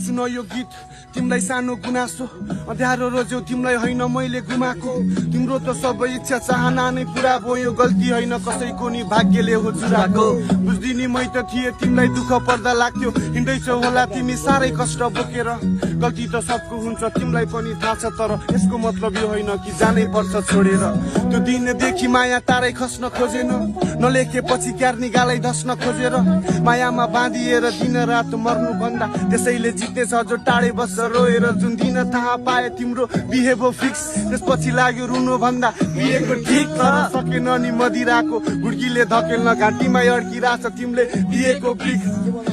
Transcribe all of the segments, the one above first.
सुन यो गीत तिमीलाई सानो गुनासो अँध्यारो रोज्यो तिमीलाई होइन मैले गुमाको तिम्रो त सबै इच्छा चाहना नै पुरा भयो गल्ती होइन कसैको नि भाग्यले हो जुराको बुझ्दिनी मै त थिए तिमीलाई दुःख पर्दा लाग्थ्यो हिँड्दैछौ होला तिमी साह्रै कष्ट बोकेर गल्ती त सबको हुन्छ तिमीलाई पनि थाहा छ तर यसको मतलब यो होइन कि जानै पर्छ छोडेर त्यो दिनदेखि माया तारै खस्न खोजेन नलेखेपछि क्यार निगालै धस्न खोजेर मायामा बाँधिएर दिन रात मर्नु भन्दा त्यसैले जित्ने छ जो टाढै बस्छ रोएर जुन दिन थाहा पाए तिम्रो बिहे भो फिक्स त्यसपछि लाग्यो रुनु भन्दा बिहेको ठिक तर सकेन नि मदिराको गुड्कीले धकेल्न घाँटीमा अड्किरहेछ तिमीले बिहेको फिक्स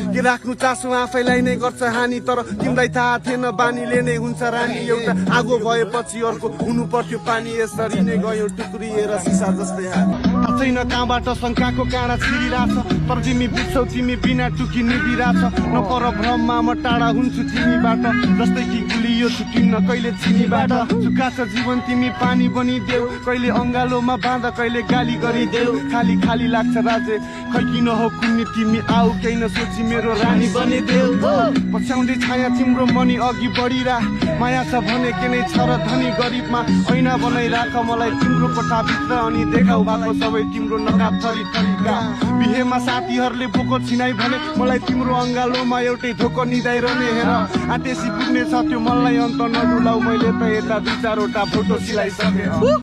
के राख्नु चासो आफैलाई नै गर्छ हानि तर तिमीलाई थाहा थिएन बानीले नै हुन्छ रानी एउटा आगो भएपछि अर्को हुनु पर्थ्यो पानी यसरी नै गयो टुक्रिएर सिसा जस्तै छैन कहाँबाट शङ्काको काँडा छिरिरहेछ तर तिमी बुझ्छौ तिमी बिना टुकी निभिरहेछ नपर भ्रममा म टाढा हुन्छु तिमीबाट जस्तै कि गुलियो छुटिन्न कहिले चिनीबाट सुक्खा छ जीवन तिमी पानी बनिदेऊ कहिले अङ्गालोमा बाँधा कहिले गाली गरिदेऊ खाली खाली लाग्छ राजे खै किन हो कुन्नी तिमी आऊ केही नसोची मेरो रानी बनिदेऊ पछ्याउँदै छाया तिम्रो मनी अघि बढिरा माया छ भने के नै छ र धनी गरिबमा ऐना बनाइराख मलाई तिम्रो कोठाभित्र अनि देखाउ भएको सबै तिम्रो नकाब थरी थरीका बिहेमा साथीहरूले बोको छिनाइ भने मलाई तिम्रो अङ्गालोमा एउटै धोको निदाइरहने हेर आटेसी पुग्ने छ त्यो मलाई अन्त नडुलाउ मैले त यता दुई चारवटा फोटो सिलाइसके